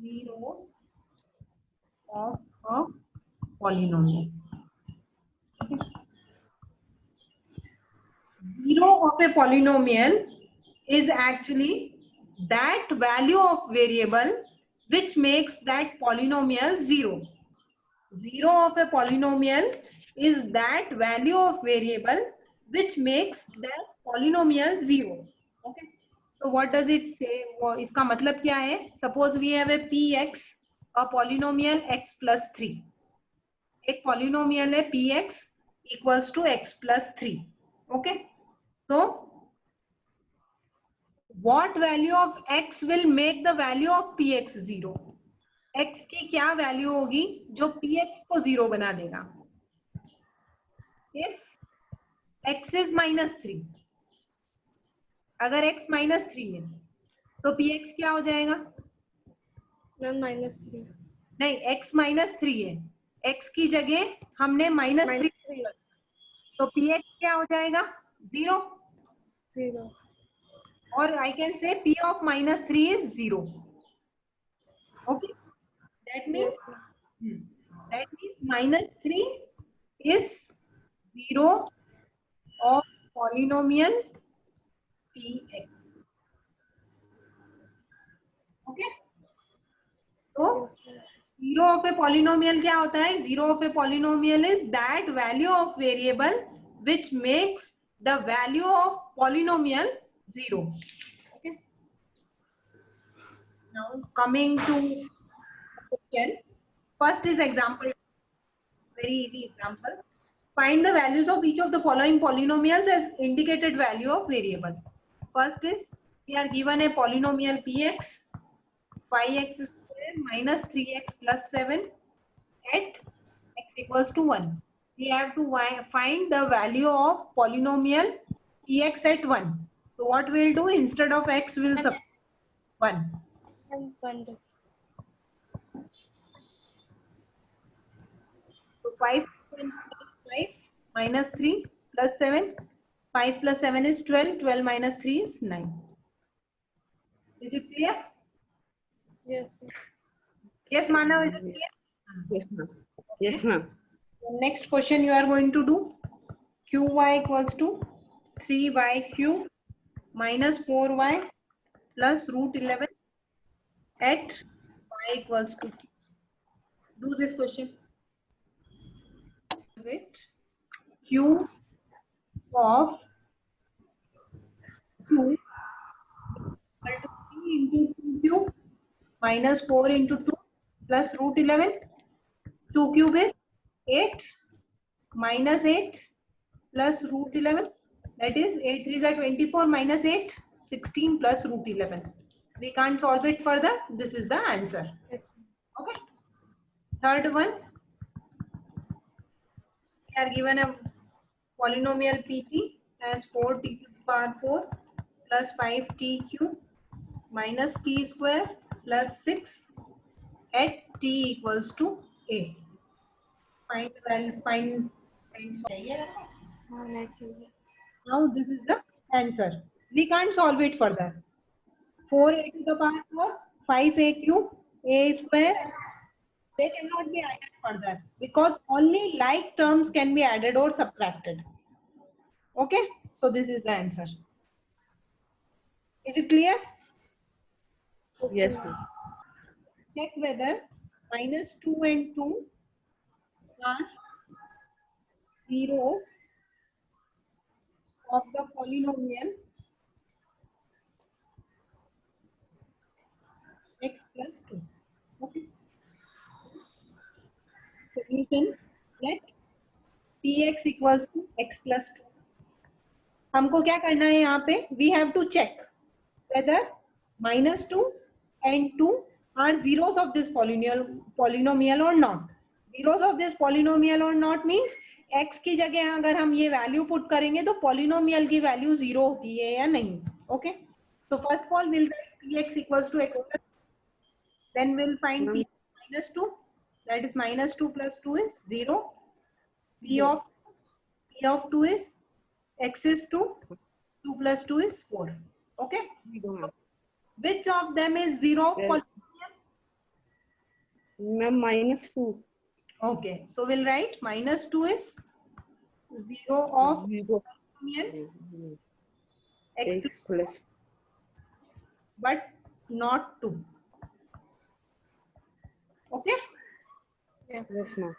zeros of a polynomial. Zero of a polynomial is actually that value of variable which makes that polynomial zero. Zero of a polynomial is that value of variable which makes that polynomial zero. Okay. So what does it say? वो इसका मतलब क्या है? Suppose we have a px, a polynomial x plus 3. एक polynomial है px equals to x plus 3. Okay. So what value of x will make the value of px zero? x की क्या value होगी जो px को zero बना देगा? If x is -3, अगर x -3 है तो px क्या हो जाएगा? मैम -3 नहीं, x -3 है, x की जगह हमने -3 तो px क्या हो जाएगा? 0. और I can say p of -3 is 0. Okay, that means -3 is 0 of polynomial px. Okay, तो zero of a polynomial क्या होता है? Zero of a polynomial is that value of variable which makes the value of polynomial zero. Okay. Now coming to question. First is example. Very easy example. Find the values of each of the following polynomials as indicated value of variable. First is we are given a polynomial px, 5x square minus 3x plus 7 at x equals to 1. We have to find the value of polynomial px at 1. So what we'll do, instead of x we'll substitute 1. So 5 minus 3 plus 7. 5 plus 7 is 12. 12 minus 3 is 9. Is it clear? Yes. Yes, Manav, is it clear? Yes, ma'am. Yes, ma'am. Next question you are going to do. Qy equals to 3y cube minus 4y plus root 11 at y equals to 2. Do this question. Wait. Q of 2 equal to 3 into 2 cube minus 4 into 2 plus root 11. 2 cube is 8 minus 8 plus root 11. That is 8 3s are 24 minus 8, 16 plus root 11. We can't solve it further. This is the answer. Okay. Third one. We are given a polynomial pt as 4t to the power 4 plus 5t cube minus t square plus 6 at t equals to a. Find. Now this is the answer. We can't solve it further. 4a to the power 4, 5a cube, a square. They cannot be added further because only like terms can be added or subtracted. Okay, so this is the answer. Is it clear? Yes, ma'am. Check whether minus 2 and 2 are zeros of the polynomial x plus 2. Okay. Solution, let px equals to x plus 2. हमको क्या करना है यहाँ पे? We have to check whether minus 2 and 2 are zeros of this polynomial or not. Zeros of this polynomial or not means x की जगह अगर हम ये वैल्यू पुट करेंगे तो polynomial की वैल्यू 0 होती है या नहीं. Okay. So first of all we'll write px equals to x plus, then we'll find p minus 2, that is minus 2 plus 2 is 0. P of 2 is x is 2, 2 plus 2 is 4. Okay. Which of them is 0 of polynomial? Ma'am, -2. Okay, so we'll write -2 is 0 of 0. polynomial x X plus. but not 2. Okay. Yeah. Yes, ma'am.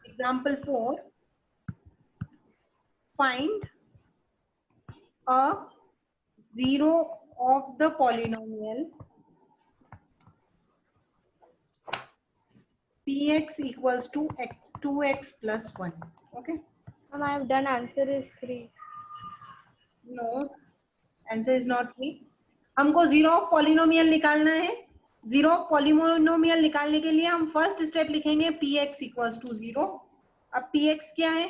Example 4. Find a 0 of the polynomial px equals to 2x plus 1. Okay. Ma'am, I have done. Answer is 3. No, answer is not 3. हमको zero of polynomial निकालना है. Zero of polynomial निकालने के लिए हम first step लिखेंगे px equals to 0. अब px क्या है?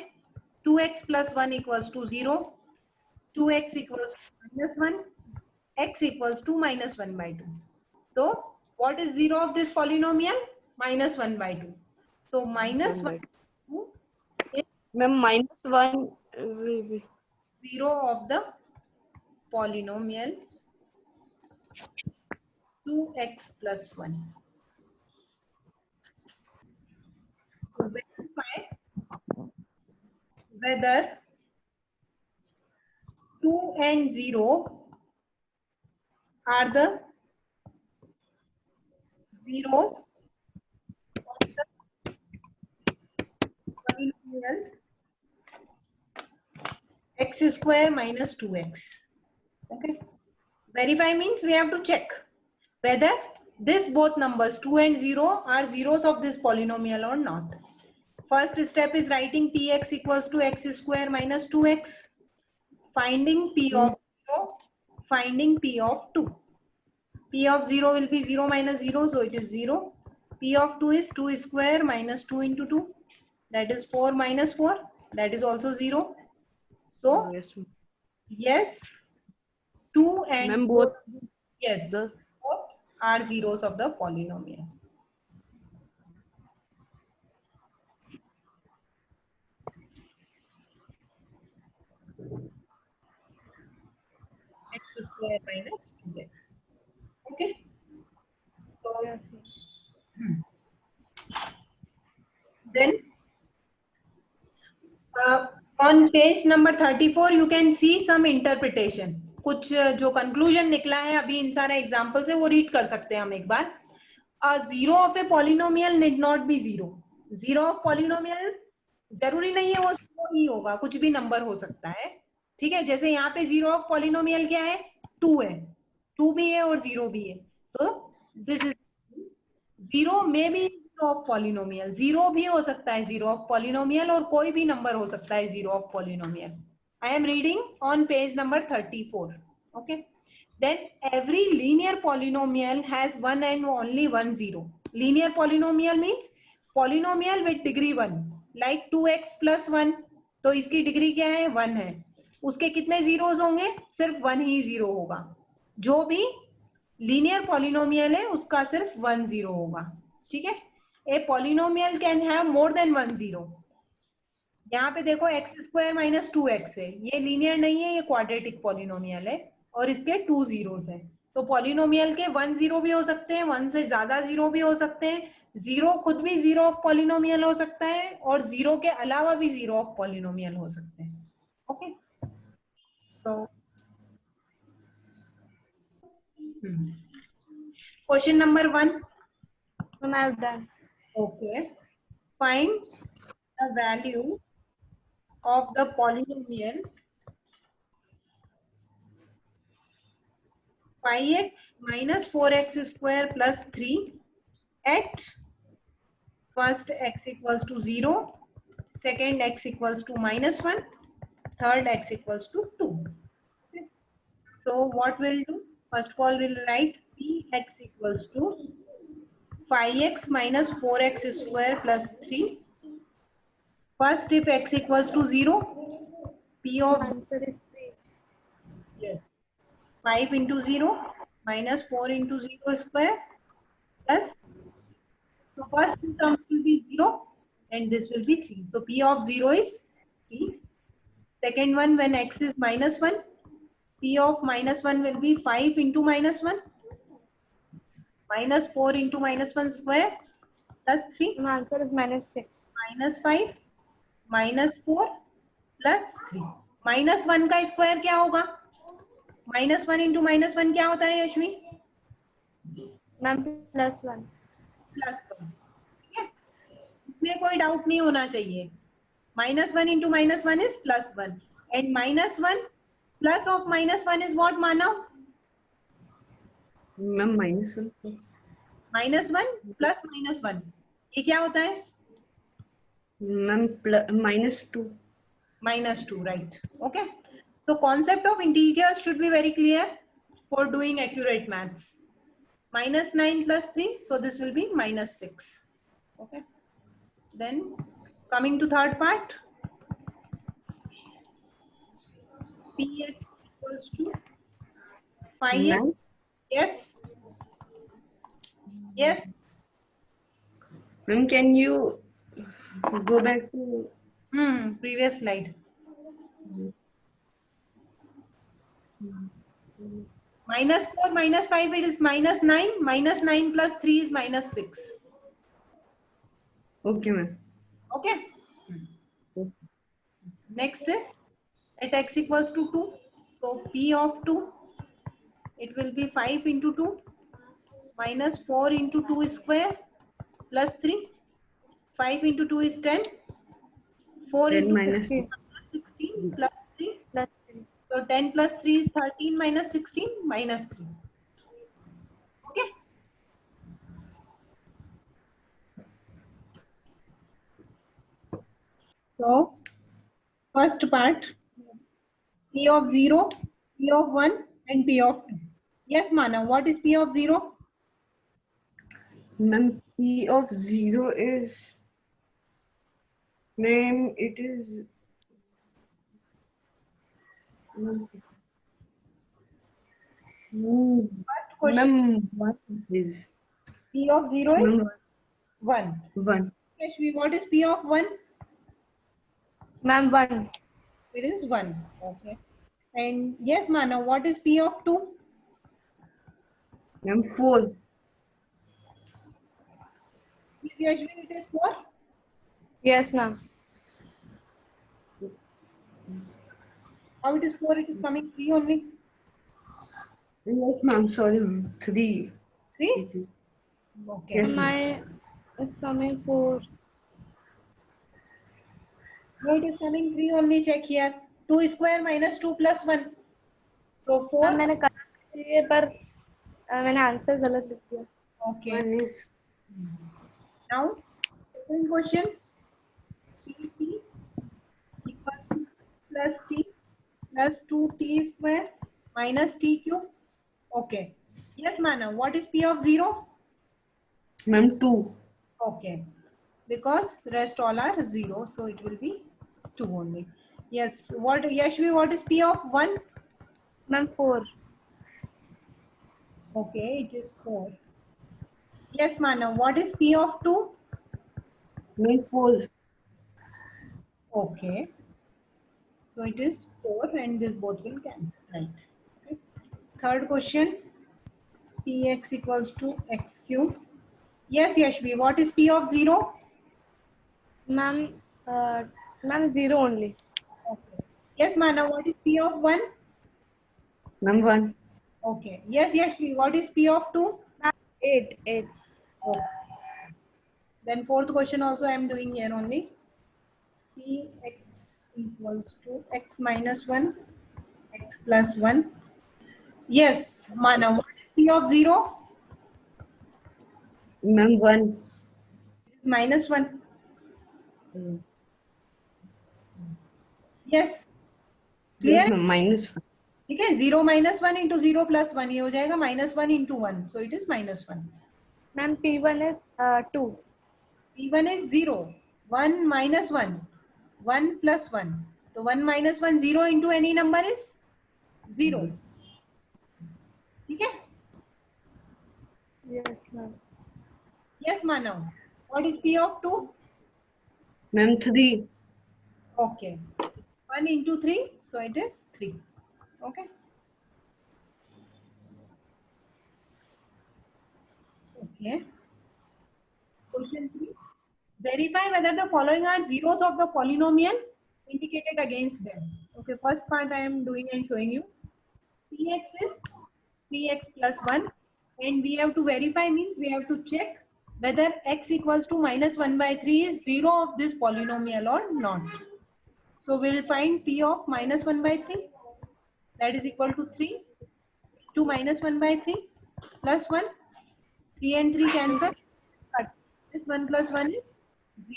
2x plus 1 equals to 0. 2x equals to -1. x equals to -1/2. तो what is 0 of this polynomial? -1/2. So -1/2 is Ma'am, -1 will be 0 of the polynomial 2x plus 1. To verify whether 2 and 0 are the zeros of the polynomial x square minus 2x. Okay. Verify means we have to check whether this both numbers 2 and 0 are zeros of this polynomial or not. First step is writing px equals to x square minus 2x. Finding p of 0, finding p of 2. P of 0 will be 0 minus 0, so it is 0. P of 2 is 2 square minus 2 into 2. That is 4 minus 4. That is also 0. So, yes, ma'am. yes, 2 and Ma'am, 4, both yes, the both are zeros of the polynomial. X square minus 2x. Okay. So, Yes. then on page number 34 you can see some interpretation. कुछ जो conclusion निकला है अभी इन सारे example से वो read कर सकते हैं हम एक बार. Zero of a polynomial need not be zero. Zero of polynomial जरूरी नहीं है वो जीरो ही होगा, कुछ भी नंबर हो सकता है. ठीक है, जैसे यहाँ पे जीरो ऑफ पॉलिनोमियल क्या है? 2 है, 2 भी है और 0 भी है. तो दिस इज जीरो में भी जीरो ऑफ पॉलिनोमियल. जीरो भी हो सकता है जीरो ऑफ पॉलिनोमियल और कोई भी नंबर हो सकता है zero of polynomial. I am reading on page number 34. Okay. Then every linear polynomial has one and only one zero. Linear polynomial means polynomial with degree 1, like 2x plus 1. तो इसकी degree क्या है? 1 है. उसके कितने जीरोस होंगे? सिर्फ 1 ही zero होगा. जो भी लीनियर पॉलिनोमियल है उसका सिर्फ 1 जीरो होगा. ठीक है. A polynomial can have more than 1 zero. यहाँ पे देखो एक्स स्क्वायर माइनस 2x है, ये लीनियर नहीं है, ये क्वाड्रेटिक पॉलिनोमियल है और इसके 2 जीरोस है. तो पॉलिनोमियल के 1 जीरो भी हो सकते हैं, 1 से ज्यादा जीरो भी हो सकते हैं. जीरो खुद भी जीरो ऑफ पॉलिनोमियल हो सकता है और जीरो के अलावा भी जीरो ऑफ पॉलिनोमियल हो सकते हैं. ओके. तो question number 1. Ma'am, I have done. Okay. Find the value of the polynomial 5x minus 4x square plus 3 at first x equals to 0, second x equals to -1, third x equals to 2. Okay. So what we'll do? First of all, we'll write px equals to 5x minus 4x square plus 3. First, if x equals to 0, p of Answer is 3. yes, 5 into 0 minus 4 into 0 square plus, so first two terms will be 0 and this will be 3. So p of 0 is 3. Second one, when x is -1, P of minus 1 will be 5 into minus 1 minus 4 into minus 1 square plus 3 My answer is -6. minus 5 minus 4 plus 3. Minus 1 का square क्या होगा? Minus 1 into minus 1 क्या होता है Yashvi? Ma'am +1. Plus 1. ठीक है, इसमें कोई डाउट नहीं होना चाहिए. Minus 1 into minus 1 is plus 1 and minus 1 plus of minus 1 is what Manav? Ma'am -1 minus 1 plus minus 1 ये क्या होता है? Ma'am -2 -2, right? Okay, so concept of integers should be very clear for doing accurate maths. -9 plus 3, so this will be -6. Okay, then coming to third part, px equals to 5x. Ma'am Yes, yes. Ma'am can you go back to Previous slide. -4 minus 5 it is -9. -9 plus 3 is -6. okay ma'am Okay. Next is at x equals to 2. So P of 2, it will be 5 into 2 minus 4 into 2 square plus 3. 5 into 2 is 10. 4 10 into minus 16. 16 plus 3. +3. So 10 plus 3 is 13 minus 16 minus 3. Okay. So first part, P of 0, P of 1 and P of 2. Yes, Mana, what is P of 0? Ma'am, P of 0 is, ma'am, it is, First question, ma'am, what is, P of 0 is ma'am, 1. 1, Yashvi, what is P of 1? Ma'am 1. It is 1. Okay. And yes, Mana, what is P of 2? ma'am, 4, Yes, Yashvi, it is 4. Yes, ma'am. How it is 4? It is coming 3 only. yes, ma'am, sorry, ma'am, 3, 3? Okay. Yes, My is coming 4. No, it is coming 3 only. Check here. 2 square minus 2 plus 1. So 4. Ma'am मैंने करा चाहिए पर मैंने answer गलत लिख दिया. Okay. 1 is, Now, second question. Pt equals to plus t plus 2t square minus t cube. Okay. Yes, Mana, what is P of 0? ma'am, 2, Okay. Because rest all are 0, so it will be 2 only. Yes. What, Yashvi, what is P of 1? Ma'am 4. Okay, it is 4. Yes, Mana, what is P of 2? ma'am, 4, Okay. So it is 4 and this both will cancel, right? Okay. Third question, Px equals to x cube. Yes, Yashvi, what is P of 0? Ma'am, ma'am 0 only. Okay. Yes, Mana, what is P of 1? ma'am, 1, Okay. Yes, Yashvi, what is P of 2? Ma'am 8. 8. Okay. Then fourth question also I am doing here only. Px equals to x minus 1, x plus 1. Yes, Mana, what is P of 0? ma'am, 1, It is minus 1. Yes. Clear? yes, ma'am, -1, ठीक है, 0 minus 1 into 0 plus 1 ये हो जाएगा -1 into 1. So it is -1. Ma'am P1 is 2. P1 is 0. 1 minus 1. 1 plus 1. So 1 minus 1, 0 into any number is 0. ठीक है? Yes, ma'am. Yes, Manav. What is P of 2? ma'am, 3, Okay. 1 into 3. So it is 3. Okay. Okay. Question 3. Verify whether the following are zeros of the polynomial indicated against them. Okay, first part I am doing and showing you. Px is 3x plus 1 and we have to verify means we have to check whether x equals to minus 1 by 3 is 0 of this polynomial or not. So we'll find p of minus 1 by 3, that is equal to 3 to minus 1 by 3 plus 1, 3 and 3 cancel, cut. This 1 plus 1 is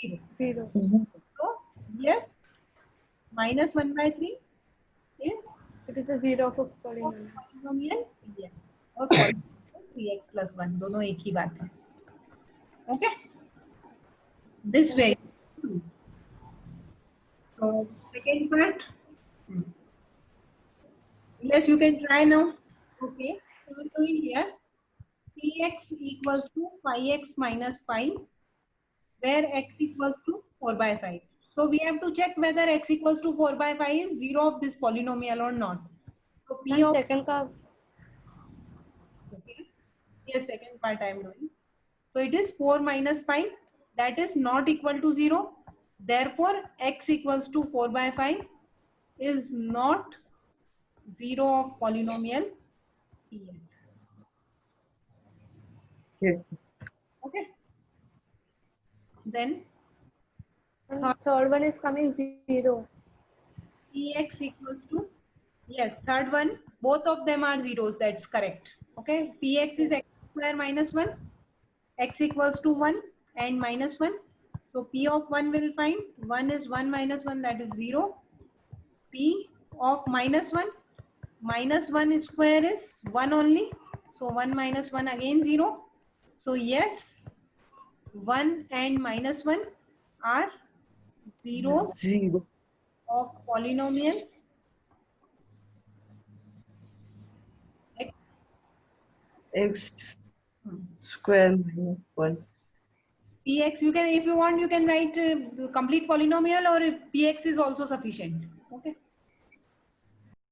0. 0. So yes, minus 1 by 3 is It is a 0 of a polynomial. polynomial yes, और polynomial 3x plus 1 दोनों एक ही बात है. Okay, this way. So second part. Yes, you can try now. Okay, so we're doing here. Px equals to 5x minus pi, where x equals to 4 by 5. So we have to check whether x equals to 4 by 5 is 0 of this polynomial or not. So p And of second का okay. Yes, second part I am doing. So it is 4 minus pi, that is not equal to 0. Therefore, x equals to 4 by 5 is not 0 of polynomial px. Yes. Okay. Then and third one is coming 0. px equals to, yes, third one, both of them are zeros, that's correct. Okay, px is x square minus 1, x equals to 1 and minus 1. So p of 1 will find 1 is 1 minus 1, that is 0. P of minus 1 square is 1 only. So 1 minus 1 again 0. So yes, 1 and minus 1 are zeros 0. of polynomial x. X square minus 1. Px, you can, if you want, you can write complete polynomial, or px is also sufficient. Okay.